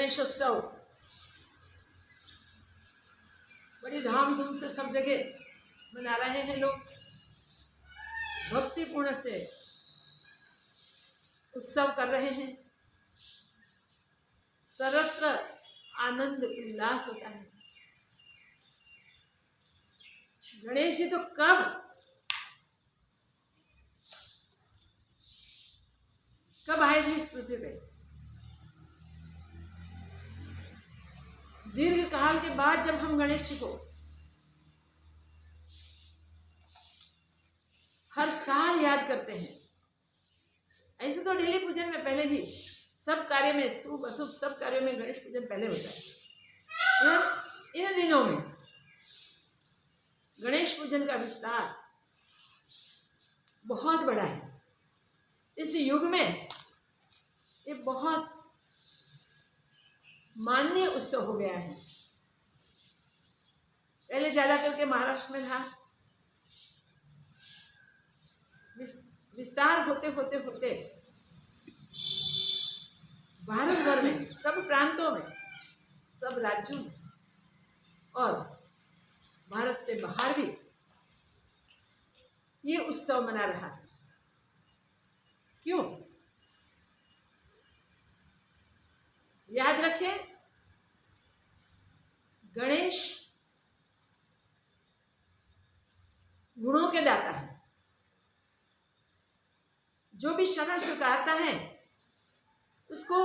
गणेशोत्सव बड़ी धामधूम से सब जगह मना रहे हैं लोग, भक्तिपूर्ण से उत्सव कर रहे हैं। सर्वत्र आनंद उल्लास होता है। गणेश जी तो कब आए थे इस पृथ्वी पे? दीर्घ काल के बाद जब हम गणेश जी को हर साल याद करते हैं, ऐसे तो डेली पूजन में पहले ही सब कार्य में, शुभ अशुभ सब कार्यों में गणेश पूजन पहले होता है। और इन दिनों में गणेश पूजन का विस्तार बहुत बड़ा है। इस युग में ये बहुत मान्य उत्सव हो गया है। पहले ज्यादा करके महाराष्ट्र में था, विस्तार होते होते होते भारत भर में, सब प्रांतों में, सब राज्यों में और भारत से बाहर भी ये उत्सव मना रहा है। क्यों? याद रखें, गणेश गुणों के दाता है। जो भी शरण स्वीकारता है उसको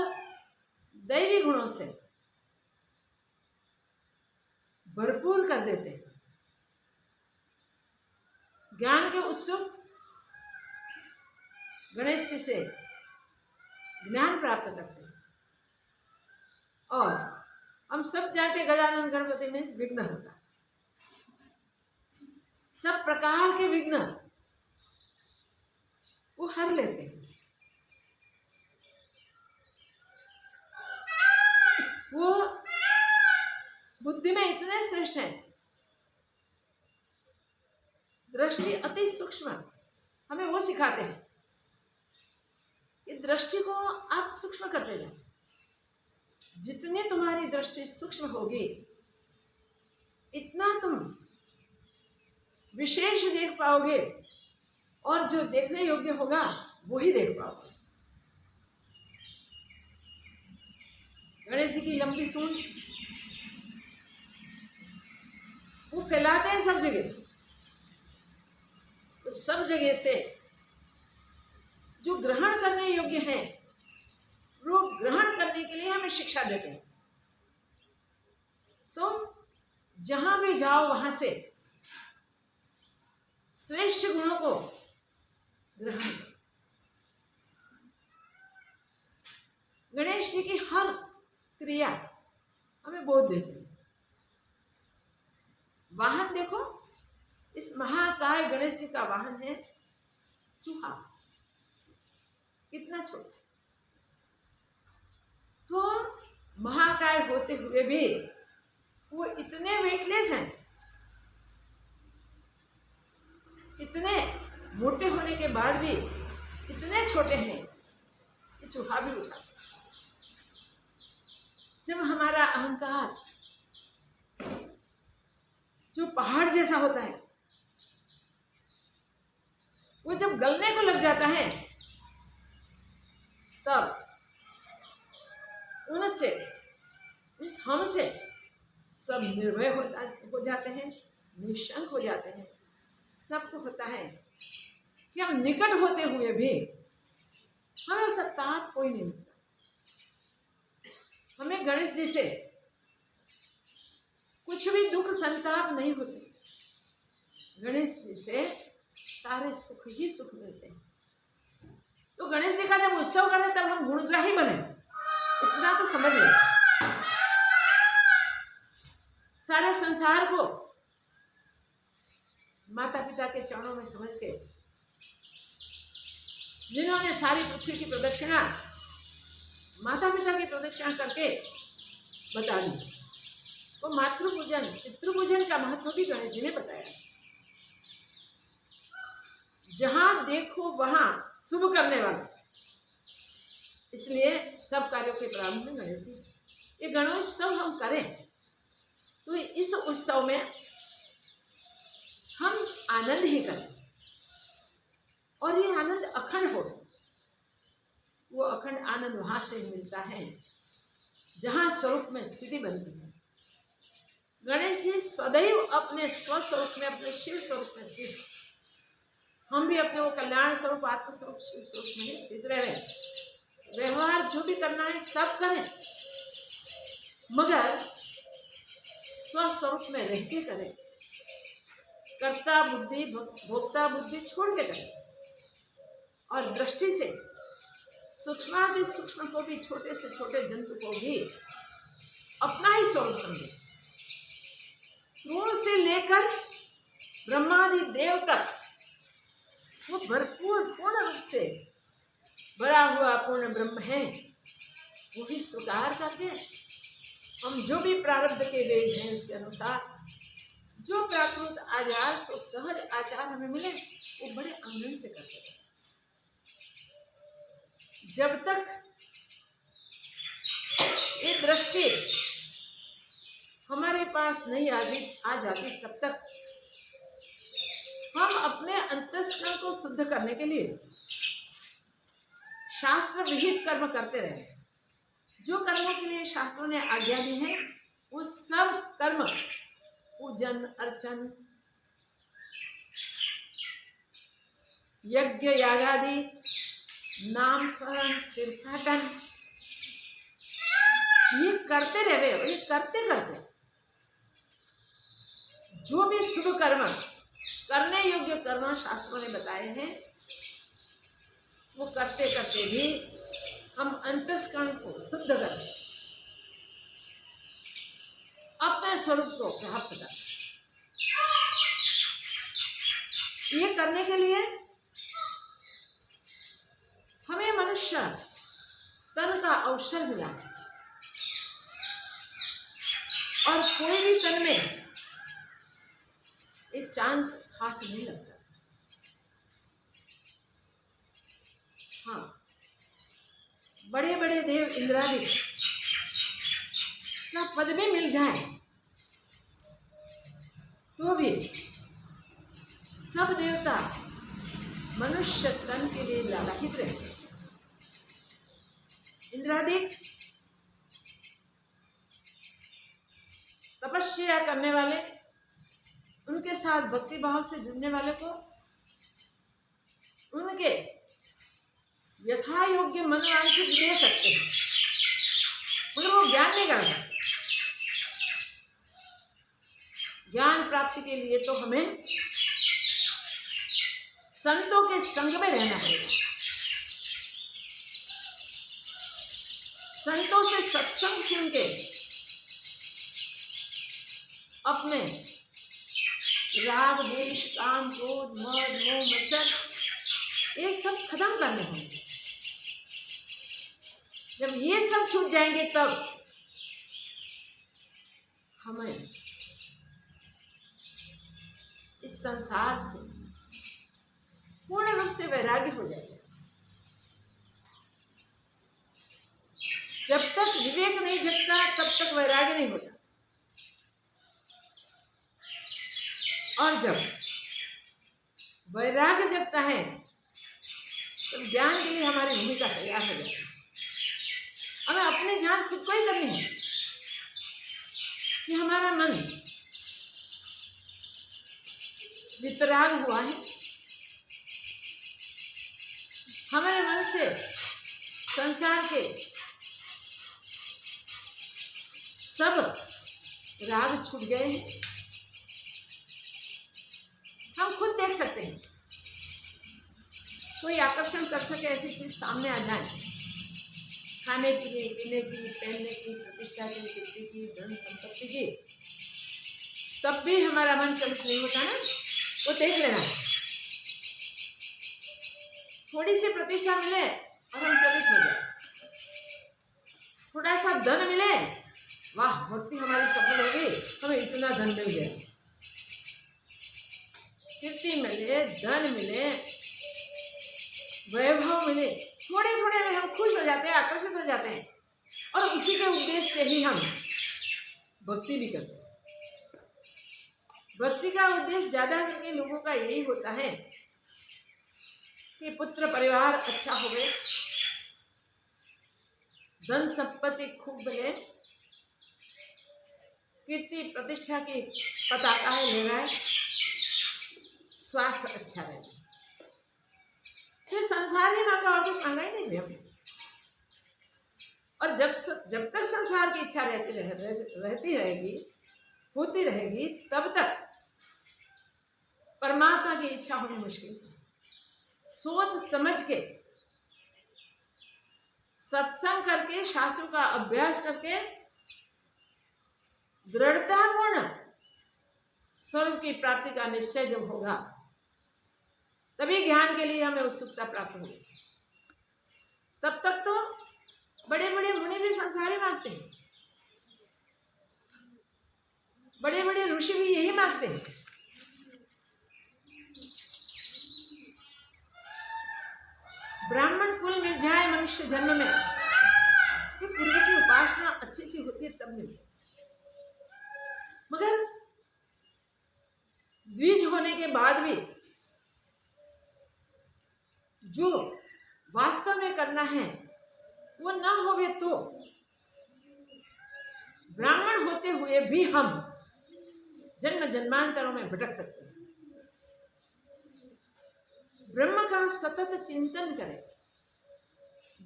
दैवी गुणों से भरपूर कर देते हैं। ज्ञान के उत्सुक गणेश जी से ज्ञान प्राप्त करते हैं। और हम सब जानते गजानन गणपति में विघ्न होता है। सब प्रकार के विघ्न वो हर लेते हैं। वो बुद्धि में इतने श्रेष्ठ हैं, दृष्टि अति सूक्ष्म, हमें वो सिखाते हैं कि दृष्टि को आप सूक्ष्म करते जाओ। जितनी तुम्हारी दृष्टि सूक्ष्म होगी इतना तुम विशेष देख पाओगे, और जो देखने योग्य होगा वो ही देख पाओगे। गणेश जी की लंबी सूंड वो फैलाते हैं सब जगह, तो सब जगह से जो ग्रहण करने योग्य है वो ग्रहण करने के लिए हमें शिक्षा देते हैं। तो जहां भी जाओ वहां से श्रेष्ठ गुणों को ग्रहण करो। गणेश जी की हर क्रिया हमें बोध देते हैं। वाहन देखो, इस महाकाय गणेश जी का वाहन है चूहा। कितना छोटा, तो महाकाय होते हुए भी वो इतने वेटलेस हैं, इतने मोटे होने के बाद भी इतने छोटे हैं कि चूहा भी उठा। जब हमारा अहंकार जो पहाड़ जैसा होता है वो जब गलने को लग जाता है, तब उनसे, हमसे सब निर्भय हो जाते हैं, निशंक हो जाते हैं। सबको होता है कि हम निकट होते हुए भी हमें सत्ताप कोई नहीं होता। हमें गणेश जी से कुछ भी दुख संताप नहीं होते। गणेश जी से सारे सुख ही सुख मिलते हैं। तो गणेश जी का जब उत्सव करें तब हम गुणग्राही बने, इतना तो समझ लें। सारे संसार को माता पिता के चरणों में समझ के, जिन्होंने सारी पृथ्वी की प्रदक्षिणा माता पिता की प्रदक्षिणा करके बता दी, वो मातृपूजन पितृपूजन का महत्व भी गणेश जी ने बताया। जहां देखो वहां शुभ करने वाला, इसलिए सब कार्यों के प्रारंभ में गणेश जी ये गणोत्सव हम करें तो इस उत्सव में हम आनंद ही करें और ये आनंद अखंड हो। वो अखंड आनंद वहां से मिलता है जहां स्वरूप में स्थिति बनती है। गणेश जी सदैव अपने स्वस्वरूप में, अपने शिव स्वरूप में स्थित, हम भी अपने वो कल्याण स्वरूप, आत्म स्वरूप, शिव स्वरूप में ही स्थित रहे। व्यवहार जो भी करना है सब करें, मगर स्वस्वरूप में रह के करें। कर्ता बुद्धि, भोक्ता बुद्धि छोड़ के करें और दृष्टि से सूक्ष्माति सूक्ष्म को भी, छोटे से छोटे जंतु को भी अपना ही स्वरूप समझे। भ्रूण से लेकर ब्रह्मादि देव तक वो भरपूर पूर्ण रूप से भरा हुआ पूर्ण ब्रह्म है। वो भी स्वीकार करके हम जो भी प्रारब्ध के वेद हैं उसके अनुसार जो प्राकृत आचार, तो सहज आचार हमें मिले, वो बड़े आनंद से करते हैं। जब तक ये दृष्टि हमारे पास नहीं आ जाती तब तक हम अपने अंतःकरण को शुद्ध करने के लिए शास्त्र विहित कर्म करते रहे। जो कर्मों के लिए शास्त्रों ने आज्ञा दी है वो सब कर्म, पूजन, अर्चन, यज्ञ यागादि, नाम स्मरण, तीर्थाटन, ये करते रहे। ये करते करते जो भी शुभ कर्म, करने योग्य कर्म शास्त्रों ने बताए हैं, वो करते करते भी हम अंतःकरण को शुद्ध करें, अपने स्वरूप को प्राप्त करें। ये करने के लिए हमें मनुष्य तन का अवसर मिला और कोई भी तन में ये चांस हाथ नहीं लगता। हाँ, बड़े बड़े देव इंद्रादि का पद भी मिल जाए तो भी सब देवता मनुष्य तन के लिए लालायित रहे। इंद्रादि तपस्या करने वाले, उनके साथ भक्ति भाव से जुड़ने वाले को उनके यथा योग्य मनोवांछित दे सकते हैं, मगर वो ज्ञान नहीं कर सकते। ज्ञान प्राप्ति के लिए तो हमें संतों के संग में रहना है, संतों से सत्संग सुन के अपने राग, द्वेष, काम, क्रोध, मद, मोह, मत्सर, ये सब खत्म करने होंगे। जब ये सब छूट जाएंगे तब हमें इस संसार से पूर्ण रूप से वैराग्य हो जाएगा। जब तक विवेक नहीं जगता तब तक वैराग्य नहीं होता, और जब वैराग्य जगता है तब ज्ञान के लिए हमारी भूमिका तैयार हो जाती है। हमें अपनी जांच खुद को ही करनी है कि हमारा मन वितराग हुआ है, हमारे मन से संसार के सब राग छूट गए हैं। हम खुद देख सकते हैं, कोई आकर्षण कर सके ऐसी चीज सामने आ जाए, खाने की, पीने की, पहनने की, प्रतिष्ठा की, कीर्ति की, धन संपत्ति की, तब भी हमारा मन चलित नहीं होता ना। वो देख लेना, थोड़ी सी प्रतिष्ठा मिले और हम चलित हो जाए, थोड़ा सा धन मिले, वाह भक्ति हमारी सफल हो गई, हमें इतना धन मिल गया, कीर्ति मिले, धन मिले, वैभव मिले, थोड़े थोड़े में हम खुश हो जाते हैं, आकर्षित हो जाते हैं। और उसी के उद्देश्य से ही हम भक्ति भी करते हैं। भक्ति का उद्देश्य ज़्यादा करके लोगों का यही होता है कि पुत्र परिवार अच्छा होवे, धन संपत्ति खूब मिले, कीर्ति प्रतिष्ठा की पताकाएं लहराए, स्वास्थ्य अच्छा रहे। फिर संसार ही मांगा और कुछ मांगा ही नहीं हमने। और जब तक संसार की इच्छा रहती रहेगी, होती रहेगी, तब तक परमात्मा की इच्छा होनी मुश्किल है। सोच समझ के, सत्संग करके, शास्त्रों का अभ्यास करके, दृढ़तापूर्ण स्वरूप की प्राप्ति का निश्चय जब होगा, तभी ज्ञान के लिए हमें उत्सुकता प्राप्त होगी। तब तक तो बड़े बड़े मुनि भी संसार ही मांगते हैं, बड़े बड़े ऋषि भी यही मांगते हैं। ब्राह्मण कुल मिल जाए मनुष्य जन्म में, तो पूर्व की उपासना अच्छी सी होती है तब मिलती। मगर द्विज होने के बाद भी जो वास्तव में करना है वो ना होवे तो ब्राह्मण होते हुए भी हम जन्म जन्मांतरों में भटक सकते हैं। ब्रह्म का सतत चिंतन करें,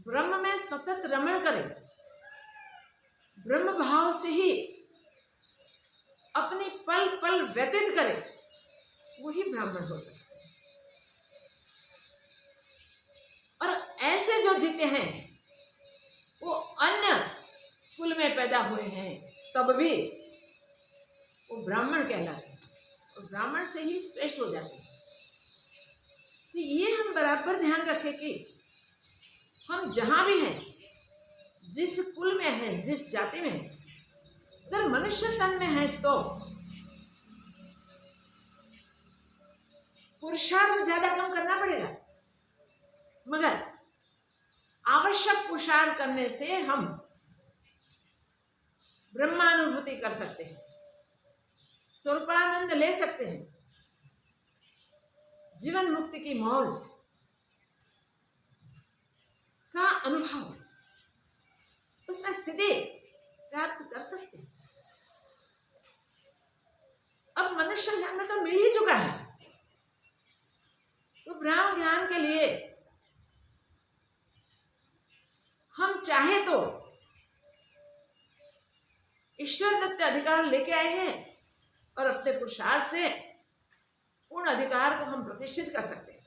ब्रह्म में सतत रमण करें, ब्रह्म भाव से ही अपनी पल पल व्यतीत करें, वही ब्राह्मण हो सकते हैं। और ऐसे जो जीते हैं वो अन्य कुल में पैदा हुए हैं तब भी वो ब्राह्मण कहलाते हैं और ब्राह्मण से ही श्रेष्ठ हो जाते हैं। तो ये हम बराबर ध्यान रखें कि हम जहां भी हैं, जिस कुल में हैं, जिस जाति में हैं, अगर मनुष्य तन में है तो पुरुषार्थ ज्यादा कम करना पड़ेगा, मगर आवश्यक पुरुषार्थ करने से हम ब्रह्मानुभूति कर सकते हैं, स्वरूपानंद ले सकते हैं, जीवन मुक्ति की मौज का अनुभव, उसमें स्थिति प्राप्त कर सकते हैं। अब मनुष्य जन्म तो मिल ही चुका है, तो ब्रह्म ज्ञान के लिए हम चाहे तो ईश्वर दत्त अधिकार लेके आए हैं और अपने पुरुषार्थ से उन अधिकार को हम प्रतिष्ठित कर सकते हैं।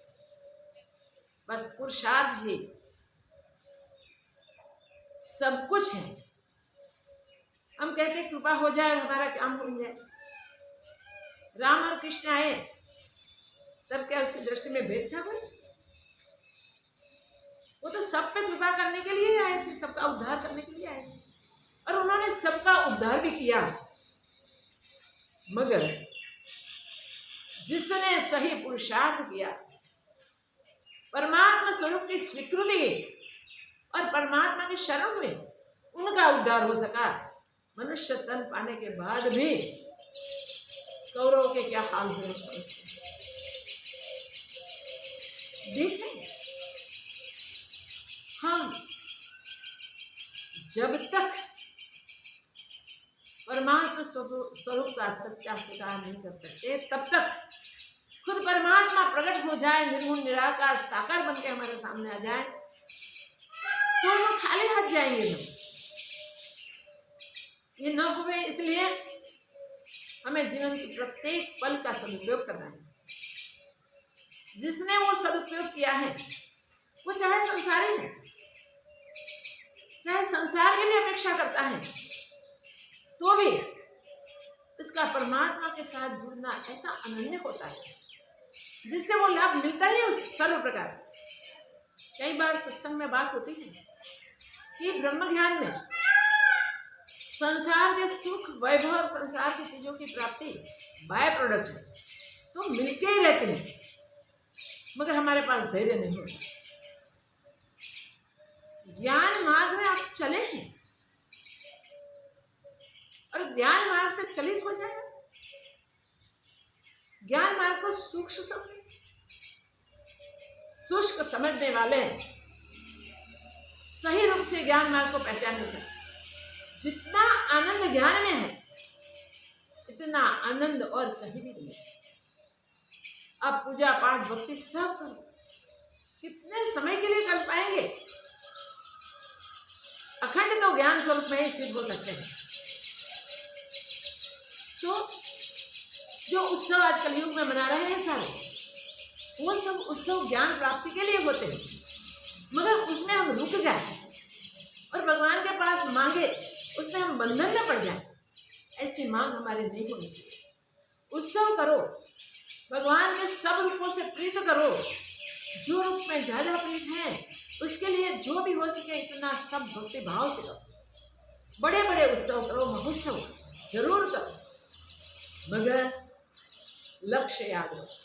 बस पुरुषार्थ ही सब कुछ है। हम कहते हैं कृपा हो जाए और हमारा काम हो जाए। राम और कृष्ण आए तब क्या उसकी दृष्टि में भेद था कोई? वो तो सब पे कृपा करने के लिए आए थे, सबका उद्धार करने के लिए आए थे और उन्होंने सबका उद्धार भी किया। मगर जिसने सही पुरुषार्थ किया, परमात्मा स्वरूप की स्वीकृति और परमात्मा के शरण में उनका उद्धार हो सका। मनुष्य तन पाने के बाद भी कौरवों के क्या हाल हुए देखें। हम जब तक परमात्मा स्वरूप का सच्चा स्वीकार नहीं कर सकते, तब तक खुद परमात्मा प्रकट हो जाए, निर्गुण निराकार साकार बन के हमारे सामने आ जाए, तो हम खाली हाथ जाएंगे। हम ये न हुए, इसलिए हमें जीवन की प्रत्येक पल का सदुपयोग करना है। जिसने वो सदुपयोग किया है, वो चाहे संसारी है, चाहे संसार की भी अपेक्षा करता है, तो भी इसका परमात्मा के साथ जुड़ना ऐसा अनन्य होता है जिससे वो लाभ मिलता ही है सर्व प्रकार। कई बार सत्संग में बात होती है कि ब्रह्म ज्ञान में संसार के सुख वैभव, संसार की चीजों की प्राप्ति बाय प्रोडक्ट है, तो मिलके ही रहते हैं, मगर हमारे पास धैर्य नहीं होता। ज्ञान मार्ग में आप चले हैं, ज्ञान मार्ग से चलित हो जाएगा। ज्ञान मार्ग को शुष्क समझने वाले सही रूप से ज्ञान मार्ग को पहचान नहीं सकते। जितना आनंद ज्ञान में है इतना आनंद और कहीं भी नहीं है। अब पूजा पाठ भक्ति सब करो, कितने समय के लिए कर पाएंगे? अखंड तो ज्ञान स्वरूप में ही स्थित हो सकते हैं। तो जो उत्सव आज कलयुग में मना रहे हैं सारे, वो सब उत्सव ज्ञान प्राप्ति के लिए होते हैं, मगर उसमें हम रुक जाए और भगवान के पास मांगे, उसमें हम बंधन में पड़ जाए, ऐसी मांग हमारे नहीं होनी चाहिए। उत्सव करो, भगवान के सब रूपों से प्रीत करो, जो रूप में ज्यादा प्रीत है उसके लिए जो भी हो सके इतना सब भक्ति भाव से करो। बड़े बड़े उत्सव करो, महोत्सव जरूर करो, मगर लक्ष्य याद रखो।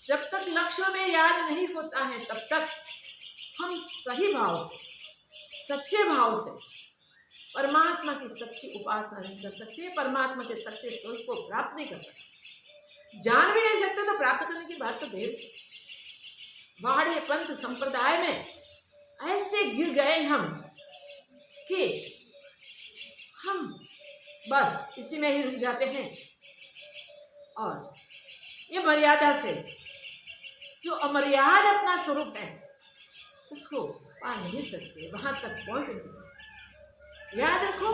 जब तक लक्ष्य में याद नहीं होता है तब तक हम सही भाव से, सच्चे भाव से परमात्मा की सच्ची उपासना नहीं कर सकते, परमात्मा के सच्चे स्वरूप को प्राप्त नहीं कर सकते। जान भी नहीं सकते तो प्राप्त करने की बात तो देर। वाड़े पंथ संप्रदाय में ऐसे गिर गए हम कि हम बस इसी में ही रुक जाते हैं और ये मर्यादा से जो अमर्याद अपना स्वरूप है उसको पा नहीं सकते, वहां तक पहुंच नहीं सकते। याद रखो,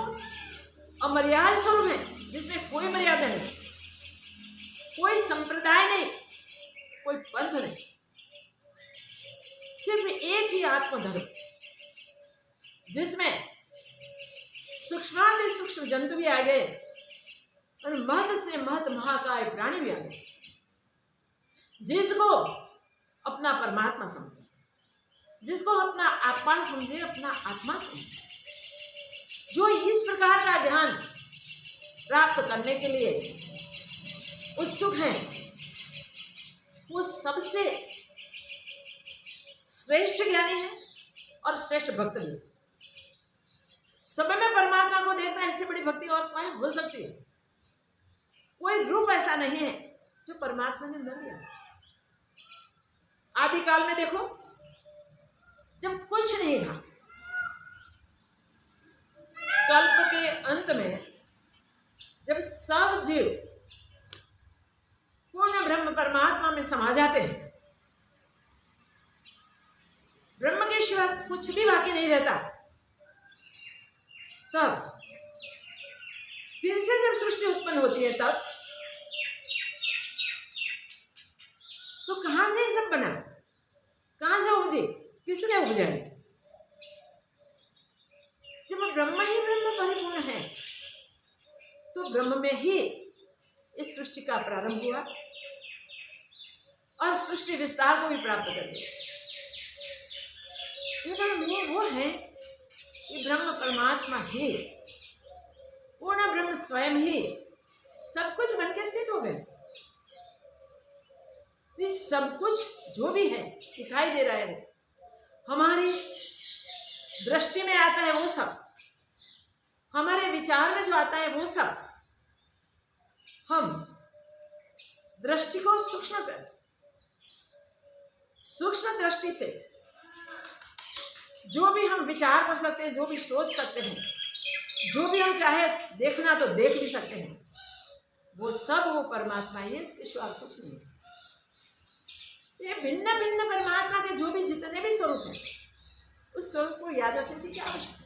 अमर्याद स्वरूप है जिसमें कोई मर्यादा नहीं, कोई संप्रदाय नहीं, कोई पंथ नहीं, सिर्फ एक ही आत्मधर्म जिसमें सूक्ष्माति सूक्ष्म जंतु भी आ गए और महत से महत महाकाय प्राणी भी आ गए, जिसको अपना परमात्मा समझे, जिसको अपना आत्मा समझे, अपना आत्मा समझे, जो इस प्रकार का ज्ञान प्राप्त करने के लिए उत्सुक हैं, वो सबसे श्रेष्ठ ज्ञानी है और श्रेष्ठ भक्त भी। समय में परमात्मा को देखना इससे बड़ी भक्ति और क्या हो सकती है? कोई रूप ऐसा नहीं है जो परमात्मा ने न लिया। आदिकाल में देखो, जब कुछ नहीं था, कल्प के अंत में जब सब जीव पूर्ण ब्रह्म परमात्मा में समा जाते हैं, ब्रह्म के सिवा कुछ भी बाकी नहीं रहता, तब फिर से जब सृष्टि उत्पन्न होती है तब तो कहां से ये सब बना, कहां से उपजे, किसने उपजाए? जब ब्रह्म ही ब्रह्म परिपूर्ण है तो ब्रह्म में ही इस सृष्टि का प्रारंभ हुआ और सृष्टि विस्तार को भी प्राप्त कर दिया। वो है कि ब्रह्म परमात्मा ही, पूर्ण ब्रह्म स्वयं ही सब कुछ बन के स्थित हो गए। इस सब कुछ जो भी है दिखाई दे रहा है, वो हमारी दृष्टि में आता है, वो सब हमारे विचार में जो आता है वो सब हम दृष्टि को सूक्ष्म दृष्टि से जो भी हम विचार कर सकते हैं, जो भी सोच सकते हैं, जो भी हम चाहे देखना तो देख भी सकते हैं, वो सब वो परमात्मा ही है, इसके सिवा कुछ नहीं। ये भिन्न भिन्न परमात्मा के जो भी जितने भी स्वरूप हैं उस स्वरूप को याद रखने की क्या आवश्यकता है?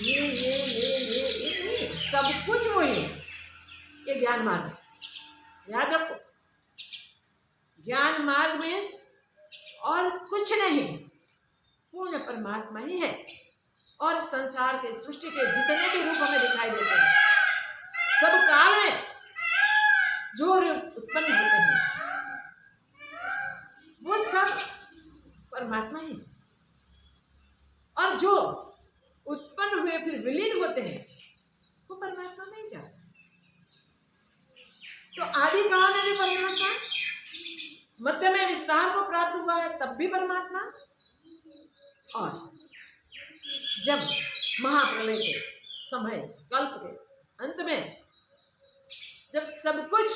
ये सब कुछ वही है। ये ज्ञान मार्ग याद रखो, ज्ञान मार्ग में और कुछ नहीं, पूर्ण परमात्मा ही है। और संसार के सृष्टि के जितने भी रूप हमें दिखाई देते हैं, सब काल में जो रूप उत्पन्न होते हैं वो सब परमात्मा ही, और जो उत्पन्न हुए फिर विलीन होते हैं वो परमात्मा नहीं जाता। तो आदि काल में भी परमात्मा, मध्य में विस्तार को प्राप्त हुआ है तब भी परमात्मा, और जब महाप्रलय के समय कल्प के अंत में जब सब कुछ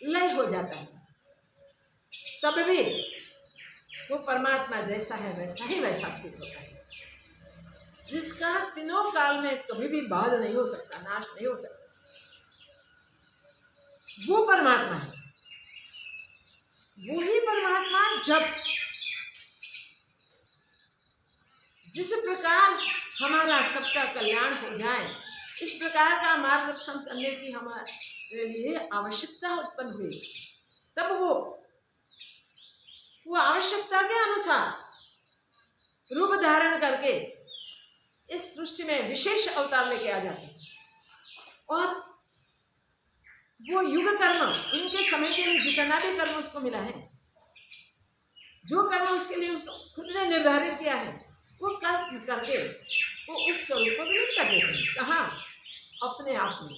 लय हो जाता है तब भी वो परमात्मा जैसा है वैसा ही वैसा स्थित होता है, जिसका तीनों काल में कभी भी बाध नहीं हो सकता, नाश नहीं हो सकता। वो परमात्मा है। वही परमात्मा जब जिस प्रकार हमारा सबका कल्याण हो जाए, इस प्रकार का मार्गदर्शन करने की हमारे लिए आवश्यकता उत्पन्न हुई, तब वो आवश्यकता के अनुसार रूप धारण करके इस सृष्टि में विशेष अवतार लेके आ जाते हैं। और वो युग कर्म, उनके समय के लिए जितना भी कर्म उसको मिला है, जो कर्म उसके लिए उसको खुद ने निर्धारित किया है, वो कर्म करके वो उस स्वरूप को विलीन कर देते हैं। कहाँ? अपने आप में।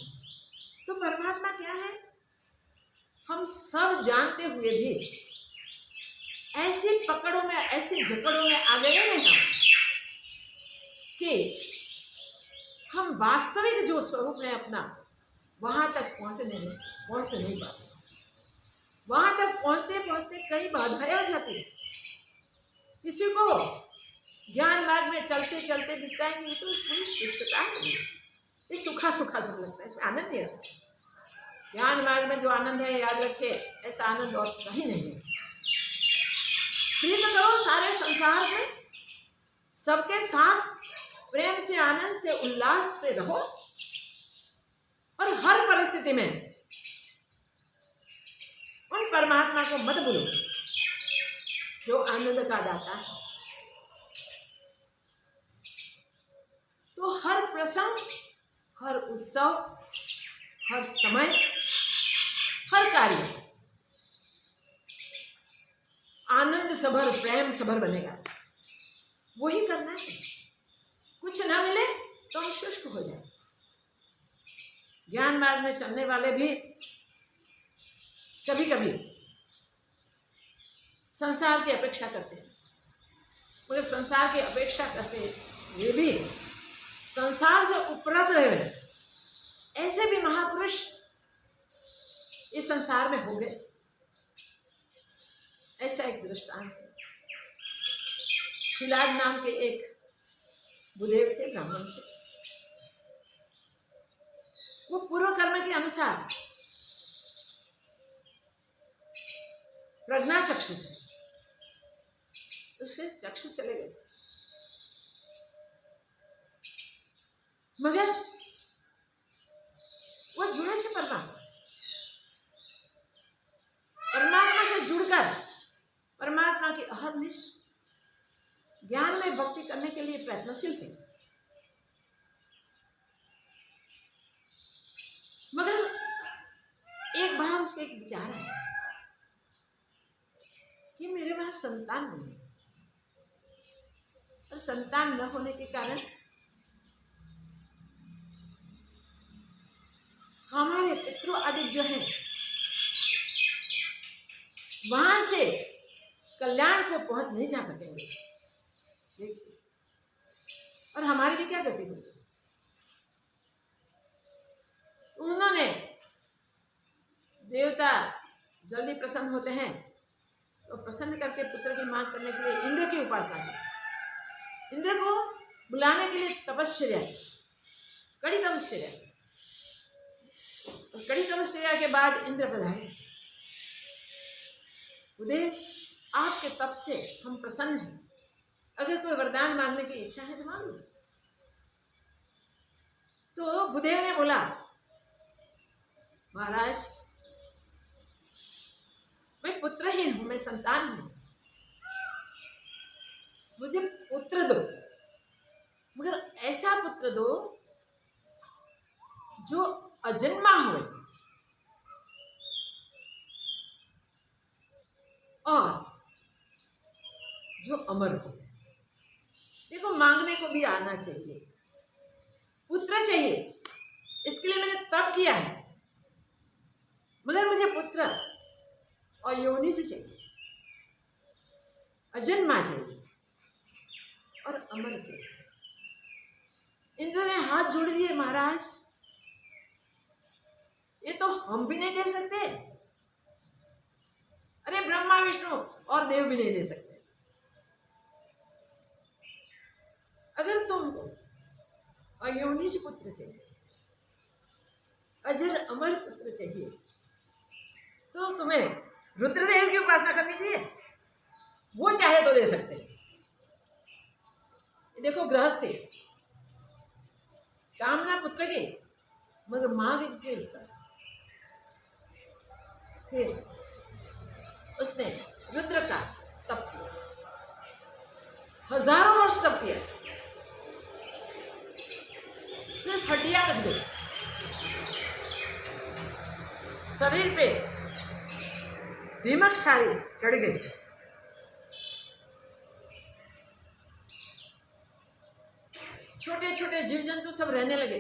तो परमात्मा क्या है? हम सब जानते हुए भी ऐसी पकड़ों में, ऐसी जकड़ों में आ गए हैं कि हम वास्तविक जो स्वरूप है अपना, वहां तक पहुंच नहीं पाते। वहां तक पहुंचते पहुंचते कई बाधाएं आ जाती है। किसी को ज्ञान मार्ग में चलते चलते दिखता है कि ये तो पूरी शुष्कता है, ये सूखा सूखा सब लगता है, इसमें आनंद नहीं आता। ज्ञान मार्ग में जो आनंद है, याद रखे, ऐसा आनंद और कहीं नहीं है। प्रीत करो सारे संसार में, सबके साथ प्रेम से, आनंद से, उल्लास से रहो, और हर परिस्थिति में उन परमात्मा को मत भूलो जो आनंद का दाता है। तो हर प्रसंग, हर उत्सव, हर समय, हर कार्य आनंद सभर, प्रेम सभर बनेगा। वही करना है। कुछ ना मिले तो हम शुष्क हो जाए। ज्ञान मार्ग में चलने वाले भी कभी कभी संसार की अपेक्षा करते हैं, मगर संसार की अपेक्षा करते ये भी संसार से उपरत रहे ऐसे भी महापुरुष इस संसार में होंगे। ऐसा एक दृष्टांत है। शिलाद नाम के एक बुदेव थे, ब्राह्मण थे। वो पूर्व कर्म के अनुसार प्रज्ञा चक्षु थे, उससे चक्षु चले गए, मगर वो जुड़े से परमात्मा से जुड़कर परमात्मा की अहर्निश ज्ञान में भक्ति करने के लिए प्रयत्नशील थे। मगर एक बार उसको एक विचार आया कि मेरे पास संतान नहीं, और संतान न होने के कारण हमारे पितृ आदि जो है वहां से कल्याण को पहुंच नहीं जा सकेंगे। और हमारी भी क्या गति हुई? उन्होंने, देवता जल्दी प्रसन्न होते हैं तो प्रसन्न करके पुत्र की मांग करने के लिए इंद्र की उपासना की। इंद्र को बुलाने के लिए तपश्चर्या, कड़ी तपश्चर्या, और कड़ी तपश्चर्या के बाद इंद्र पधारे। बुदेव, आपके तप से हम प्रसन्न हैं, अगर कोई वरदान मांगने की इच्छा है तो मांग लो। तो बुदेव ने बोला, महाराज, मैं पुत्रहीन हूं, मैं संतान हूं, मुझे पुत्र दो, मगर ऐसा पुत्र दो जो अजन्मा हो और जो अमर हो। देखो, मांगने को भी आना चाहिए, पुत्र चाहिए, इसके लिए मैंने तप किया है, मगर मुझे पुत्र और योनि से चाहिए, अजन्मा चाहिए और अमर चाहिए। हाथ जोड़ दिए महाराज, ये तो हम भी नहीं दे सकते, अरे ब्रह्मा विष्णु और देव भी नहीं दे सकते। अगर तुमको अयोनिज पुत्र चाहिए, अजर अमर पुत्र चाहिए, तो तुम्हें रुद्रदेव की उपासना करनी चाहिए, वो चाहे तो दे सकते हैं। देखो गृहस्थी कामना पुत्र की, मगर मांग के ऊपर फिर उसने रुद्र का तप किया, हजारों वर्ष तप किया, सिर्फ हड्डियां बच गई, शरीर पे दीमक सारी चढ़ गई। छोटे छोटे जीव जंतु सब रहने लगे,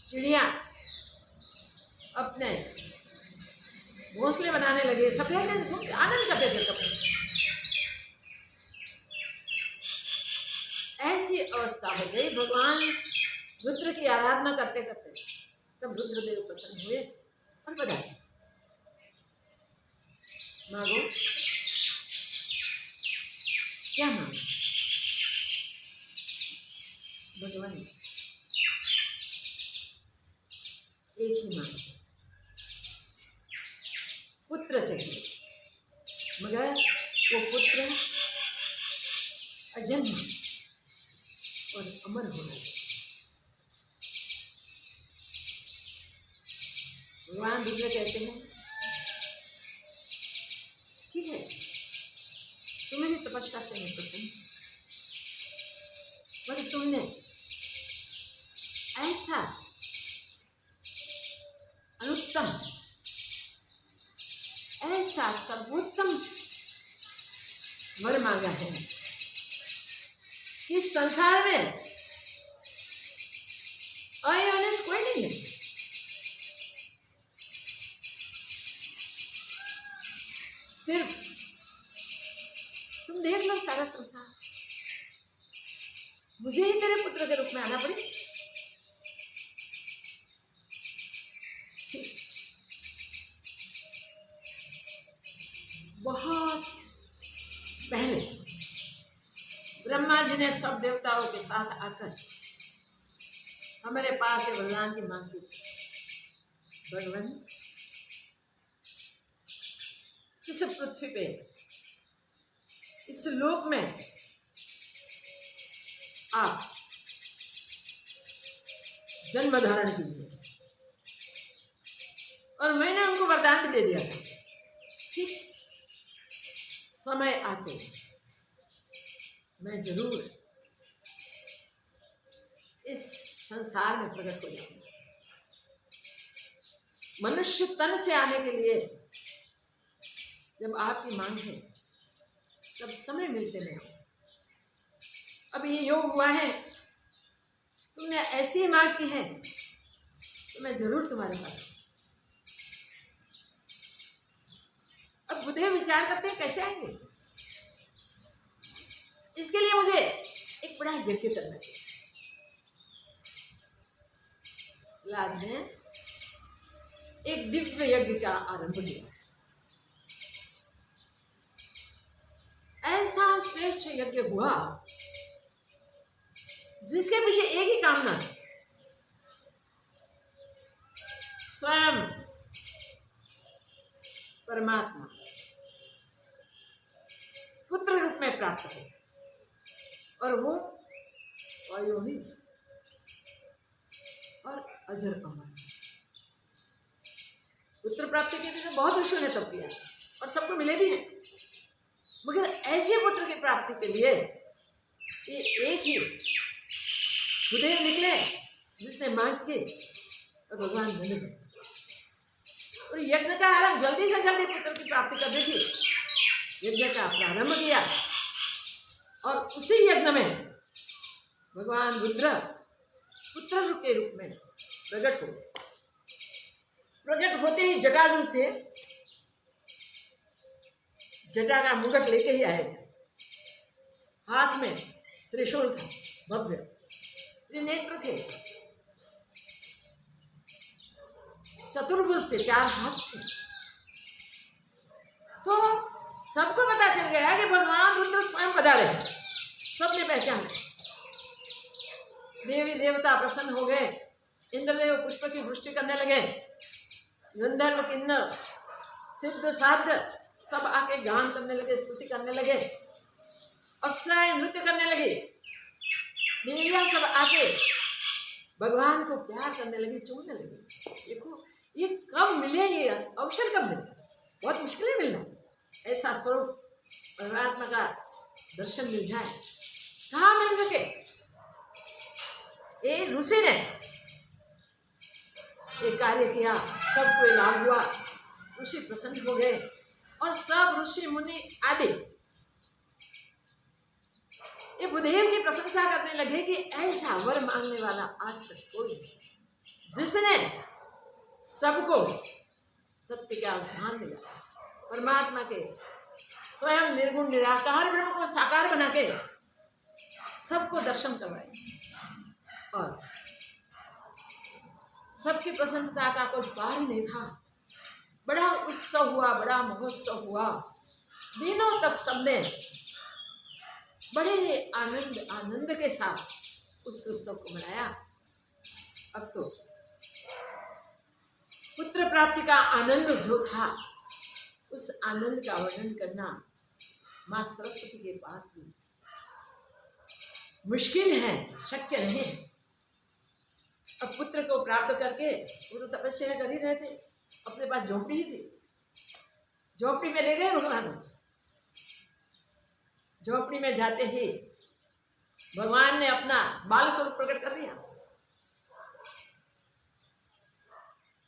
चिड़िया अपने घोंसले बनाने लगे, सब रहने आनंद करते थे सब। ऐसी अवस्था हो गई, भगवान रुद्र की आराधना करते करते तब रुद्रदेव प्रसन्न हुए और बताए, मांगो क्या मांगो। भगवान एक ही मांगो, पुत्र चाहिए, मगर वो पुत्र अजन्म और अमर होना चाहिए। भगवान रुद्र कहते हैं, ठीक है तुम्हें तपस्या से नहीं पसंद, मगर तुमने ऐसा अनुत्तम, ऐसा सर्वोत्तम वर मांगा है कि संसार में अयोनिज कोई नहीं है। सिर्फ तुम देख लो सारा संसार, मुझे ही तेरे पुत्र के रूप में आना पड़े। बहुत पहले ब्रह्मा जी ने सब देवताओं के साथ आकर हमारे पास वरदान की मांग की, भगवान इस पृथ्वी पे, इस लोक में आप जन्म धारण कीजिए। और मैंने उनको वरदान भी दे दिया था, ठीक समय आते मैं जरूर इस संसार में प्रकट हो जाऊंगा। मनुष्य तन से आने के लिए जब आपकी मांग है तब समय मिलते नहीं। अब ये योग हुआ है, तुमने ऐसी मांग की है तो मैं जरूर तुम्हारे पास। अब बुद्धे विचार करते हैं कैसे आएंगे, इसके लिए मुझे एक बड़ा यज्ञ करना चाहिए। लाद ने एक दिव्य यज्ञ का आरंभ किया, ऐसा श्रेष्ठ यज्ञ हुआ जिसके पीछे एक ही कामना है, स्वयं परमात्मा पुत्र रूप में प्राप्त हो, और वो अयोनिज और अजर अमर। पुत्र प्राप्ति के लिए बहुत ऋषियों ने तप किया और सबको मिले भी हैं, मगर ऐसे पुत्र की प्राप्ति के लिए ये एक ही सुदेव निकले जिसने मांग की और भगवान बने। और यज्ञ का आरंभ जल्दी से जल्दी पुत्र की प्राप्ति करने की यज्ञ का प्रारंभ किया, और उसी यज्ञ में भगवान रुद्र पुत्र के रूप में प्रकट हो। प्रकट होते ही जटाजुर थे, जटा का मुकुट लेके ही आए थे, हाथ में त्रिशूल था भव्य, त्रिनेत्र थे, चतुर्भुज थे, 4 हाथ थे। तो सबको पता चल गया कि भगवान रुद्र स्वयं पधारे। सबने पहचान, देवी देवता प्रसन्न हो गए, इंद्रदेव पुष्प की वृष्टि करने लगे, गंधर्व किन्नर सिद्ध साध्य सब आके गान करने लगे, स्तुति करने लगे, अप्सराएं नृत्य करने लगी, देवियां सब आके भगवान को प्यार करने लगी, चूमने लगी। देखो ये कब मिले, ये अवसर कब मिले, बहुत मुश्किल है मिलना। ऐसा स्वरूप परमात्मा का दर्शन मिल जाए, कहाँ मिल सके। एक ऋषि ने एक कार्य किया, सबको लाभ हुआ, ऋषि प्रसन्न हो गए और सब ऋषि मुनि आदि ये बुद्धदेव की प्रशंसा करने लगे कि ऐसा वर मांगने वाला आज तक कोई नहीं, जिसने सबको सत्य का ज्ञान दिया, परमात्मा के स्वयं निर्गुण निराकार ब्रह्म को साकार बना के सबको दर्शन करवाए और सबकी प्रसन्नता का कोई पार ही नहीं था। बड़ा उत्सव हुआ, बड़ा महोत्सव हुआ, दिनों तक सबने बड़े आनंद के साथ उस उत्सव को मनाया। अब तो पुत्र प्राप्ति का आनंद जो था, उस आनंद का वर्णन करना माँ सरस्वती के पास भी मुश्किल है, शक्य नहीं है। अब पुत्र को प्राप्त करके वो तो तपस्या कर ही रहे थे, अपने पास झोंपड़ी ही थी, झोंपड़ी में ले गए भगवान। झोंपड़ी में जाते ही भगवान ने अपना बाल स्वरूप प्रकट कर दिया।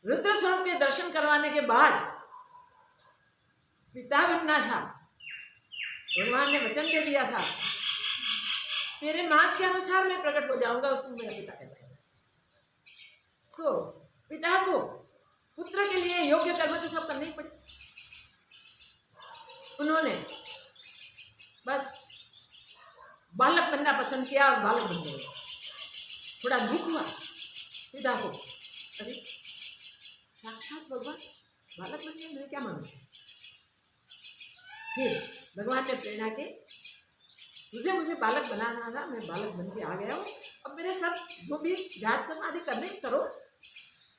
रुद्र स्वरूप के दर्शन करवाने के बाद पिता बनना था। भगवान ने वचन दे दिया था, तेरे मात के अनुसार मैं प्रकट हो जाऊंगा और तू मेरा पिता कहलाएगा। तो पिता को पुत्र के लिए योग्य कर्म तो सब करने ही पड़े। उन्होंने बस बालक बनना पसंद किया और बालक बन गए। थोड़ा दुख हुआ पिता को, अरे साक्षात भगवान बालक बन गए, मैं क्या मानूं। फिर भगवान ने प्रेरणा की, मुझे बालक बनाना था, मैं बालक बन के आ गया हूँ, अब मेरे सब जो भी जात कर्म आदि करने करो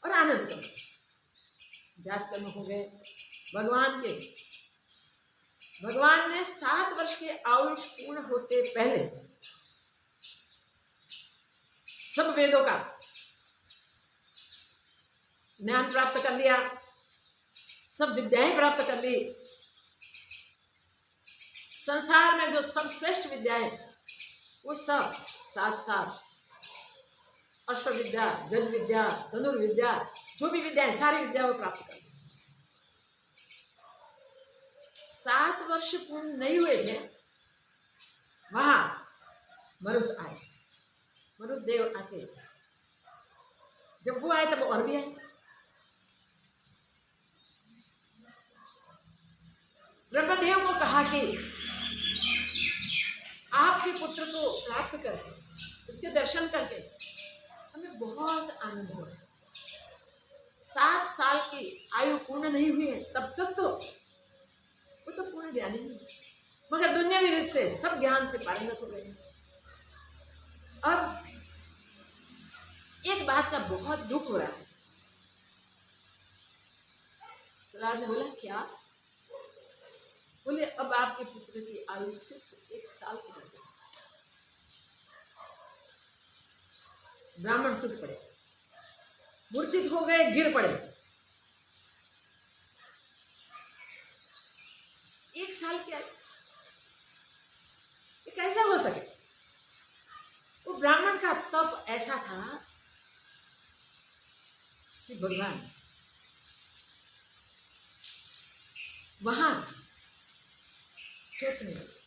और आनंद करो। जात कर्म हो गए भगवान के। भगवान ने 7 वर्ष के आयुष पूर्ण होते पहले सब वेदों का ज्ञान प्राप्त कर लिया, सब विद्याएं प्राप्त कर ली। संसार में जो सब श्रेष्ठ विद्याएं वो सब 7 अश्व विद्या, गज विद्या, धनुर्विद्या, जो भी विद्याएं सारी विद्याओं प्राप्त कर ली। 7 वर्ष पूर्ण नहीं हुए थे, वहां मरुत आए, मरुत देव आते। जब वो आए तब और भी आए। ब्रह्मदेव को कहा कि आपके पुत्र को प्राप्त करके, उसके दर्शन करके हमें बहुत आनंद हो रहा है। 7 साल की आयु पूर्ण नहीं हुई है तब तक तो वो तो पूर्ण ज्ञानी नहीं, मगर दुनियावी रीत से सब ज्ञान से पारंगत हो गए। अब एक बात का बहुत दुख हो रहा है। राज ने बोला क्या? बोले अब आपके पुत्र की आयु सिर्फ 1 साल की बची। ब्राह्मण टूट पड़े, मूर्छित हो गए, गिर पड़े। 1 साल की आयु, ये कैसा हो सके? वो ब्राह्मण का तप ऐसा था कि भगवान वहां सोचने लगे,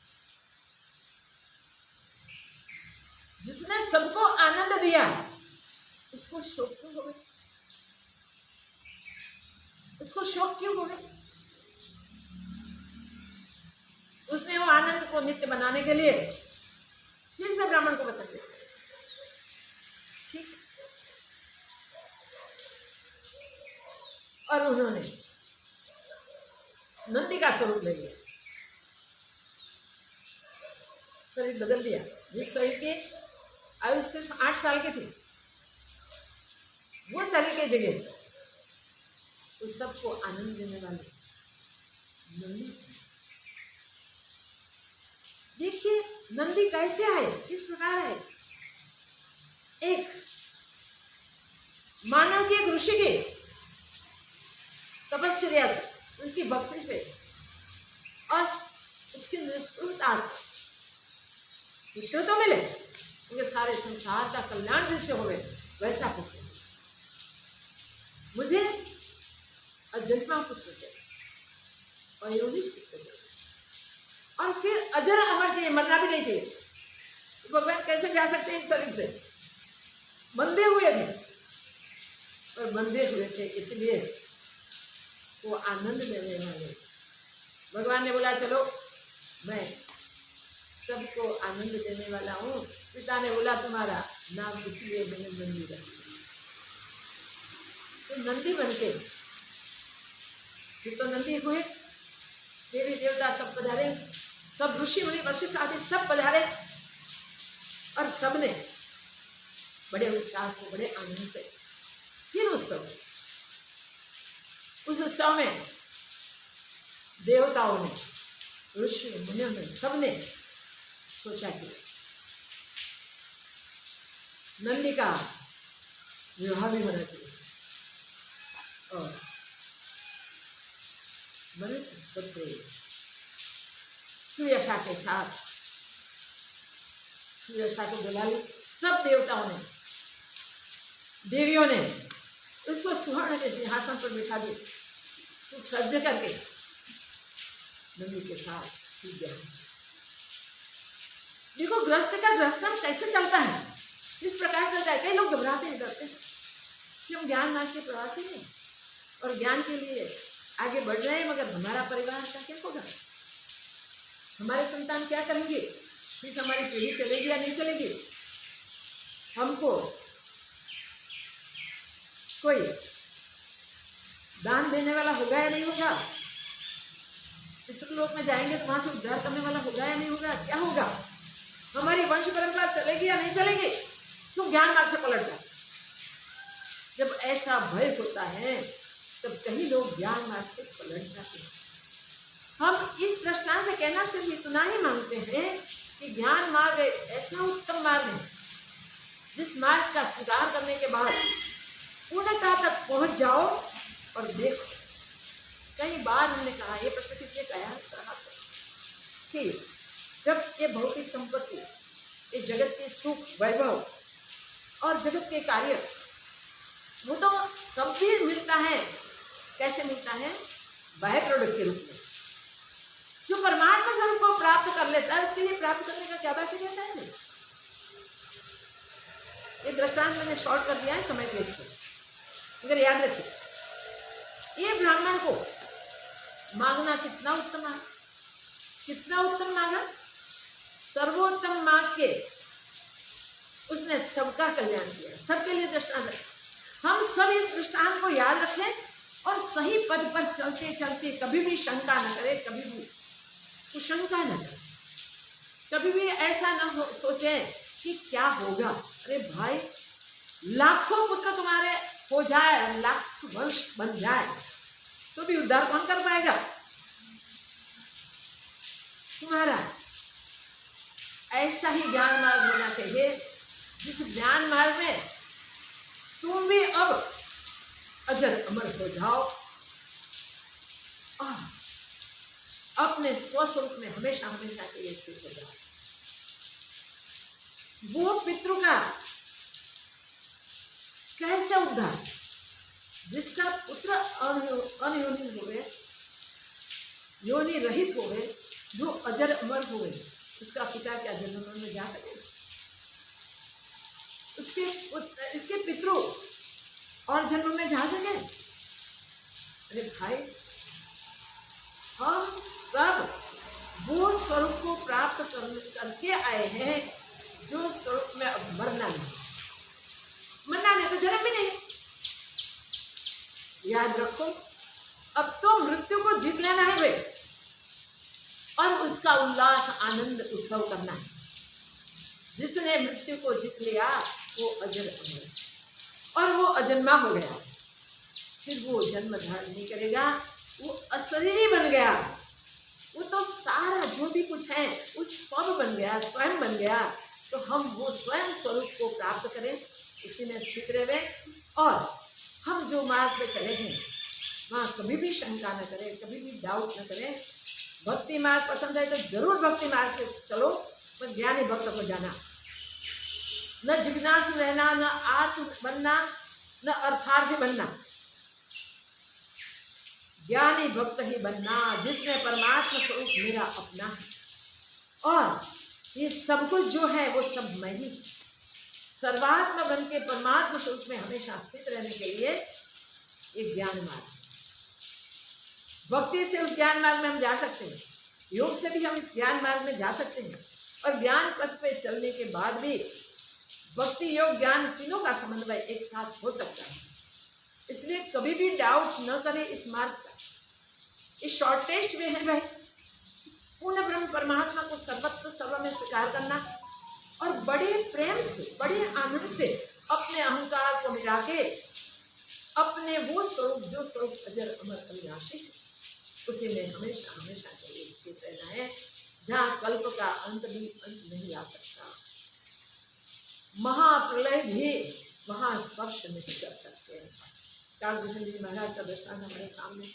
जिसने सबको आनंद दिया उसको शोक क्यों हो गया? उसको शोक क्यों हो गया? उसने वो आनंद को नित्य बनाने के लिए फिर से ब्राह्मण को वचन दिया, उन्होंने नंदी का स्वरूप ले लिया, शरीर बदल दिया। जिस शरीर की आयु सिर्फ 8 साल की थी, वो शरीर की जगह उस सबको आनंद देने वाले नंदी। देखिए नंदी कैसे आए, किस प्रकार आए। एक मानव के एक ऋषि के तपस्या से, उसकी भक्ति से और उसकी निष्ठुरता से पुत्र तो मिले, क्योंकि सारे संसार का कल्याण जिससे हो वैसा पुत्र मुझे अजन्मा पुत्र चाहिए, अयोनिज पुत्र चाहिए, और फिर अजर अमर चाहिए, मरना भी नहीं चाहिए। तो भगवान कैसे जा सकते हैं इस शरीर से? बंधे हुए थे, और बंधे हुए थे इसलिए वो आनंद देने वाले। भगवान ने बोला चलो मैं सबको आनंद देने वाला हूँ। पिता ने बोला तुम्हारा नाम इसलिए मैंने नंदी रखा। तो नंदी बनके फिर तो नंदी हुए, देवी देवता सब पधारे, सब ऋषि मुनि वशिष्ठ आदि सब पधारे, और सबने बड़े उत्साह से बड़े आनंद से फिर उस उत्सव में देवताओं ने, ऋषि मुनियों ने, सबने सोचा कि नंदी का विवाह भी होना चाहिए, और पुत्र सुयशा के साथ, सुयशा को बुला ली सब देवताओं ने, देवियों ने उसको सुवर्ण के सिंहासन पर बिठा दी, तो सज्ज करके नंदी के साथ सीख गया। देखो गृहस्थ का गृहस्थान कैसे चलता है, इस प्रकार चलता है। कई लोग घबराते हैं, डरते हैं कि हम ज्ञान नाश के प्रवासी हैं और ज्ञान के लिए आगे बढ़ रहे हैं, मगर हमारा परिवार का क्या होगा, हमारे संतान क्या करेंगे, फिर हमारी पीढ़ी चलेगी या नहीं चलेगी, हमको कोई दान देने वाला होगा या नहीं होगा, पितृलोक में जाएंगे तो वहां से उद्धार करने वाला होगा या नहीं होगा, क्या होगा, हमारी वंश परंपरा चलेगी या नहीं चलेगी, तो ज्ञान मार्ग से पलट जाए। जब ऐसा भय होता है तब कई लोग ज्ञान मार्ग से पलट जाते हैं। हम इस दृष्टांत से कहना सिर्फ इतना ही मांगते हैं कि ज्ञान मार्ग ऐसा उत्तम मार्ग है जिस मार्ग का स्वीकार करने के बाद पूर्णता तक पहुंच जाओ और देखो। कई बार हमने कहा, ये प्रश्न किसने कहा कि जब ये भौतिक संपत्ति, ये जगत के सुख वैभव और जगत के कार्य, वो तो सब भी मिलता है, कैसे मिलता है, बाह्य प्रोडक्ट के रूप में। जो परमात्मा स्वरूप को प्राप्त कर लेता है उसके लिए प्राप्त करने का क्या बाकी रहता है। ये दृष्टांत मैंने शॉर्ट कर दिया है समय के लिए, मगर याद रखिए ये ब्राह्मण को मांगना कितना उत्तम है, कितना उत्तम मांगा, सर्वोत्तम मांग के उसने सबका कल्याण किया, सबके लिए दृष्टांत। हम सब इस दृष्टांत को याद रखें और सही पद पर चलते चलते कभी भी शंका न करें, कभी भी कुशंका न करें, कभी भी ऐसा न हो सोचे कि क्या होगा। अरे भाई, लाखों पुत्र तुम्हारे हो जाए, लाख वंश बन जाए, तो भी उद्धार कौन कर पाएगा तुम्हारा। ऐसा ही ज्ञान मार्ग होना चाहिए जिस ज्ञान मार्ग में तुम भी अब अजर अमर हो जाओ और अपने स्वस्वरूप में हमेशा हमेशा के लिए स्थित हो जाओ। वो पितृ का कैसे उद्धार, जिसका पुत्र अनयोनि हो गए, योनि रहित हो गए, जो अजर अमर हो गए, उसका पिता क्या जन्म में जा सके, उसके पितृ और जन्म में जा सके। अरे भाई, हम सब वो स्वरूप को प्राप्त करके आए हैं जो स्वरूप में अब मरना नहीं तो जन्म भी नहीं। याद रखो, अब तो मृत्यु को जीत लेना है वे, और उसका उल्लास आनंद उत्सव करना है। जिसने मृत्यु को जीत लिया वो अजर अमर, और वो अजन्मा हो गया। फिर वो जन्म धारण नहीं करेगा, वो अशरीरी बन गया। वो तो सारा जो भी कुछ है वो सब बन गया, स्वयं बन गया। तो हम वो स्वयं स्वरूप को प्राप्त करें, इसी में स्थित रहे, और हम जो मार्ग पे चले हैं वहाँ कभी भी शंका न करें, कभी भी डाउट न करें। भक्ति मार्ग पसंद है तो जरूर भक्ति मार्ग से चलो, पर ज्ञानी भक्त को जाना, न जिज्ञासु रहना, न आर्थ बनना, न अर्थार्थी बनना। ज्ञानी भक्त ही बनना जिसमें परमात्मा स्वरूप मेरा अपना है, और ये सब कुछ जो है वो सब मैं ही। सर्वात्मा बन के परमात्मा स्वरूप में हमेशा स्थित रहने के लिए एक ज्ञान मार्ग, भक्ति से उस ज्ञान मार्ग में हम जा सकते हैं, योग से भी हम इस ज्ञान मार्ग में जा सकते हैं, और ज्ञान पथ पे चलने के बाद भी भक्ति योग ज्ञान तीनों का समन्वय एक साथ हो सकता है। इसलिए कभी भी डाउट न करें इस मार्ग का। इस शॉर्टेस्ट वे है भाई, पूर्ण ब्रह्म परमात्मा को सर्वत्र सर्व में स्वीकार करना, और बड़े प्रेम से, बड़े आनंद से अपने अहंकार को मिटा के अपने वो स्वरूप, जो स्वरूप अजर अमर अविनाशी, उसी में हमेशा हमेशा के लिए स्थित रहना है, जहाँ कल्प का अंत भी अंत नहीं आ सकता, महाप्रलय भी वहाँ स्पर्श नहीं कर सकते। काकभूषण जी महाराज का दृष्टांत हमारे सामने,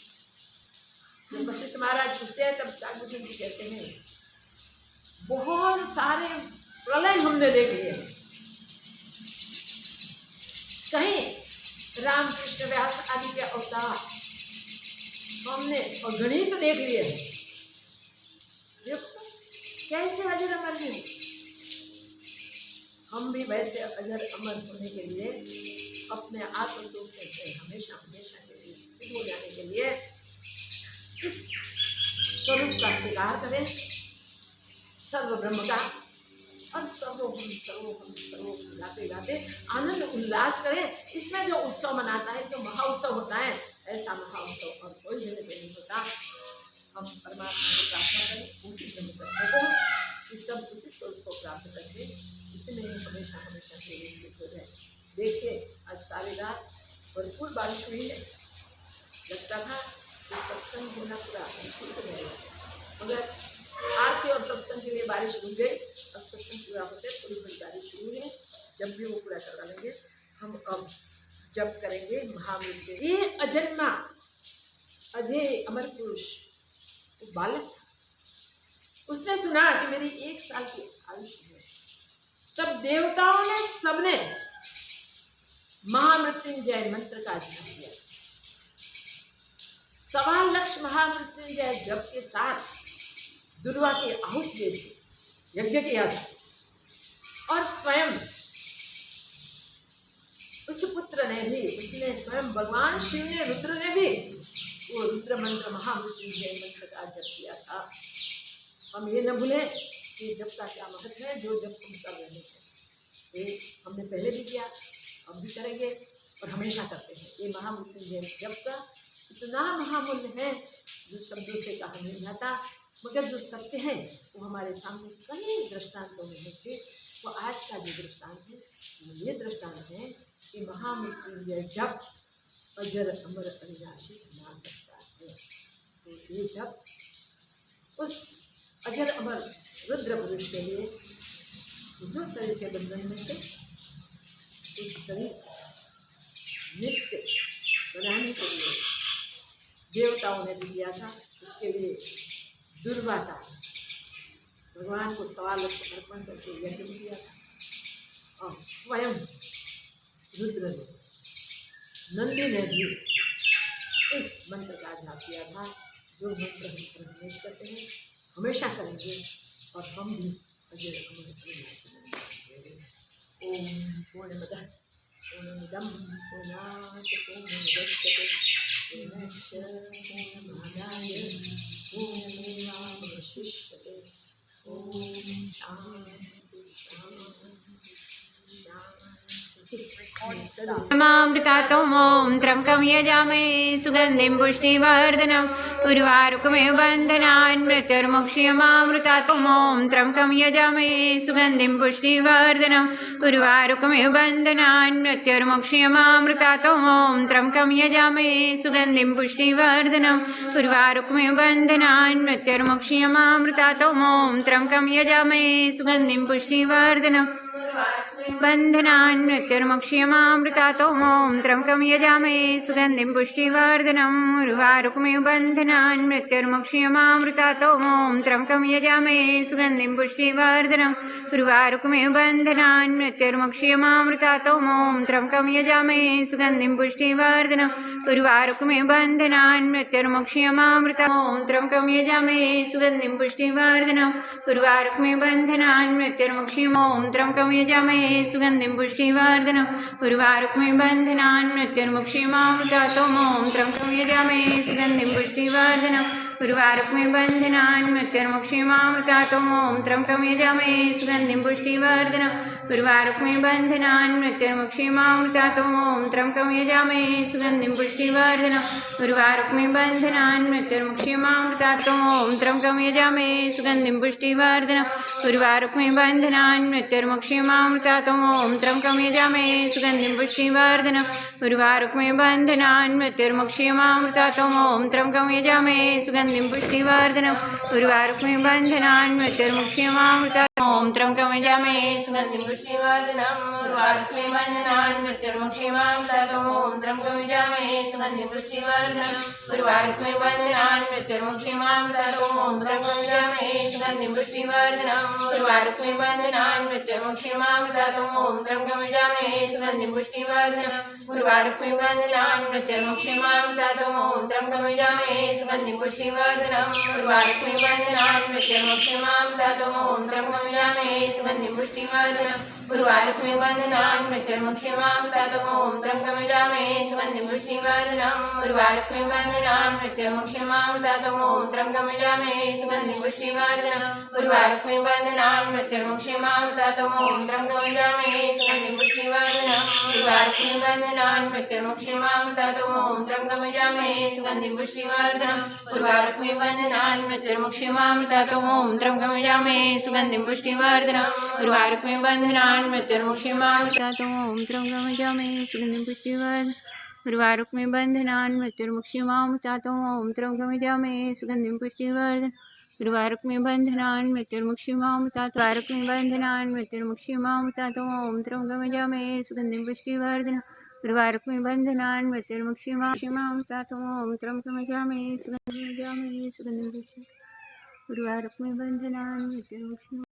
जब वशिष्ठ महाराज पूछते हैं तब काकभूषण जी कहते हैं बहुत सारे प्रलय हमने देख लिए, कहीं रामकृष्ण व्यास आदि के अवतार हमने गणित देख लिए, देखो कैसे अजर अमर है। हम भी वैसे अजर अमर होने के लिए अपने आत्मस्वरूप से हमेशा हमेशा के लिए स्थिर हो जाने के लिए इस स्वरूप का स्वीकार करें, सर्व ब्रह्म का, और सर्वोपरि गाते गाते आनंद उल्लास करें। इसमें जो उत्सव मनाता है, जो महाउत्सव होता है, ऐसा महाउत्सव और कोई जगह पे नहीं होता। हम परमात्मा को प्रार्थना करें, उसी ब्रह्म को, इस सब उसी स्वरूप को प्राप्त करके इसी में हमेशा हमेशा से हो जाए। देखिए आज सारी रात भरपूर बारिश हुई है, लगता था कि सत्संग होना पूरा हो जाएगा, मगर आरती और सत्संग के लिए बारिश रुक गई। अब सत्संग पूरा होते थोड़ी थोड़ी बारिश शुरू है, जब भी वो पूरा करवा लेंगे हम अब जब करेंगे महामृत्यु। ये अजन्मा अजय अमर पुरुष वो बालक था, उसने सुना कि मेरी 1 साल की आयुष है। तब देवताओं ने सबने महामृत्युंजय मंत्र का जप किया। 1.25 लाख महामृत्युंजय जप के साथ दुर्वा की आहुति दे दी, यज्ञ किया था, और स्वयं उस पुत्र ने भी, उसने स्वयं भगवान शिव ने, रुद्र ने भी वो रुद्र मंत्र महामृत्युंजय मंत्र का जप किया था। हम ये न भूलें कि जप का क्या महत्व है, जो जप हम कर रहे हैं। ये हमने पहले भी किया, अब भी करेंगे और हमेशा करते हैं। ये महामृत्युंजय जप का इतना महामूल्य है जो शब्दों से कहा नहीं जाता, मगर जो सत्य है वो हमारे सामने कई दृष्टांतों में है। तो आज का जो दृष्टांत है वो ये दृष्टांत है कि महामृत्युंजय जप अजर अमर अविनाशी बना सकता है। तो ये जप उस अजर अमर रुद्र पुरुष के लिए जो शरीर के बंधन में थे, उस शरीर नित्य बनाने के लिए देवताओं ने भी दिया था। उसके लिए दुर्वा का भगवान को 1.25 लाख अर्पण करके यज्ञ किया था, और स्वयं रुद्र ने, नंदी ने भी इस मंत्र का जाप किया था। जो मंत्र हम प्रवेश करते हैं हमेशा करेंगे, और हम भी अजर अमर बनेंगे। ओम पूर्णमदः पूर्णमिदं पूर्णात् पूर्णमुदच्यते पूर्णस्य पूर्णमादाय पूर्णमेवावशिष्यते। ओम शांति शांति शांति। मामृतातोमों त्र्यम्बकं यजामहे सुगन्धिं पुष्टिवर्धनम् उर्वारुकमिव बन्धनान् मृत्युर्मुक्षीयमामृतातोमों त्र्यम्बकं यजामहे सुगन्धिं पुष्टिवर्धनम् उर्वारुकमिव बन्धनान् मृत्युर्मुक्षीयमामृतातोमों त्र्यम्बकं यजामहे सुगन्धिं पुष्टिवर्धनम् उर्वारुकमिव बन्धनान् मृत्युर्मुक्षीयमामृतातोमों त्र्यम्बकं यजामहे सुगन्धिं पुष्टिवर्धनम् बन्धनान् मृत्युर्मुक्षीयमामृतातोमों त्र्यम्बकं यजामहे सुगन्धिं पुष्टिवर्धनम् उर्वारुकमिव बन्धनान् मृत्युर्मुक्षीयमामृतातोमों त्र्यम्बकं यजामहे सुगन्धिं पुष्टिवर्धनम् उर्वारुकमिव बन्धनान् मृत्युर्मुक्षीयमामृतातोमों त्र्यम्बकं यजामहे सुगन्धिं पुष्टिवर्धनम् उर्वारुकमिव बन्धनान् मृत्युर्मुक्षीयमामृतातोमों त्र्यम्बकं यजामहे सुगन्धिं पुष्टिवर्धनम् उर्वारुकमिव बन्धनान् मृत्युर्मुक्षीयमामृतातोमों त्र्यम्बकं यजामहे सुगन्धिं पुष्टिवर्धनम् उर्वारुकमिव बन्धनान् मृत्युर्मुक्षीयमामृतातोमों त्र्यम्बकं यजामहे सुगन्धिं पुष्टिवर्धनम् उर्वारुकमिव बन्धनान् मृत्युर्मुक्षीयमामृतातोमों त्र्यम्बकं यजामहे सुगन्धिं पुष्टिवर्धनम् उर्वारुकमिव बन्धनान् मृत्युर्मुक्षीयमामृतातोमों त्र्यम्बकं यजामहे सुगन्धिं पुष्टिवर्धनम् उर्वारुकमिव बन्धनान् मृत्युर्मुक्षीयमामृतातोमों त्र्यम्बकं यजामहे सुगन्धिं पुष्टिवर्धनम् उर्वारुकमिव बन्धनान् मृत्युर्मुक्षीयमामृतातोमों त्र्यम्बकं यजामहे सुगन्धिं पुष्टिवर्धनम् उर्वारुकमिव बन्धनान् मृत्युर्मुक्षीयमामृतातोमों त्र्यम्बकं यजामहे सुगन्धिं पुष्टिवर्धनम् उर्वारुकमिव बन्धनान् मृत्युर्मुक्षीयमामृतातोमों त्र्यम्बकं यजामहे सुगन्धिं पुष्टिवर्धनम् उर्वारुकमिव बन्धनान् मृत्युर्मुक्षीयमामृतातोमों त्र्यम्बकं यजामहे सुगन्धिं पुष्टिवर्धनम् उर्वारुकमिव बन्धनान् मृत्युर्मुक्षीयमामृतातोमों त्र्यम्बकं यजामहे सुगन्धिं पुष्टिवर्धनम् उर्वारुकमिव बन्धनान् मृत्युर्मुक्षीयमामृतातोमों त्र्यम्बकं यजामहे सुगन्धिं पुष्टिवर्धनम् उर्वारुकमिव बन्धनान् मृत्युर्मुक्षीयमामृतातोमों त्र्यम्बकं यजामहे सुगन्धिं पुष्टिवर्धनम् उर्वारुकमिव बन्धनान् मृत्युर्मुक्षीयमामृतातोमों त्र्यम्बकं यजामहे सुगन्धिं पुष्टिवर्धनम् उर्वारुकमिव बन्धनान् मृत्युर्मुक्षीयमामृतातोमों त्र्यम्बकं यजामहे सुगन्धिं पुष्टिवर्धनम् उर्वारुकमिव बन्धनान् मृत्युर्मुक्षीयमामृतातोमों त्र्यम्बकं यजामहे सुगन्धिं पुष्टिवर्धनम् उर्वारुकमिव बन्धनान् मृत्युर्मुक्षीयमामृतातोमों त्र्यम्बकं यजामहे सुगन्धिं पुष्टिवर्धनम् उर्वारुकमिव बन्धनान् मृत्युर्मुक्षीयमामृतातोमों त्र्यम्बकं यजामहे सुगन्धिं पुष्टिवर्धनम् उर्वारुकमिव बन्धनान् मृत्युर्मुक्षीयमामृतातोमों त्र्यम्बकं यजामहे सुगन्धिं पुष्टिवर्धनम् उर्वारुकमिव बन्धनान् मृत्युर्मुक्षीयमामृतातोमों त्र्यम्बकं यजामहे सुगन्धिं पुष्टिवर्धनम् उर्वारुकमिव बन्धनान् मृत्युर्मुक्षीयमामृतातोमों त्र्यम्बकं यजामहे सुगन्धिं पुष्टिवर्धनम् उर्वारुकमिव बन्धनान् मृत्युर्मुक्षीयमामृतातोमों त्र्यम्बकं यजामहे सुगन्धिं पुष्टिवर्धनम् उर्वारुकमिव बन्धनान् मृत्युर्मुक्षीयमामृतातोमों त्र्यम्बकं यजामहे सुगन्धिं पुष्टिवर्धनम् उर्वारुकमिव बन्धनान् मृत्युर्मुक्षीयमामृतातोमों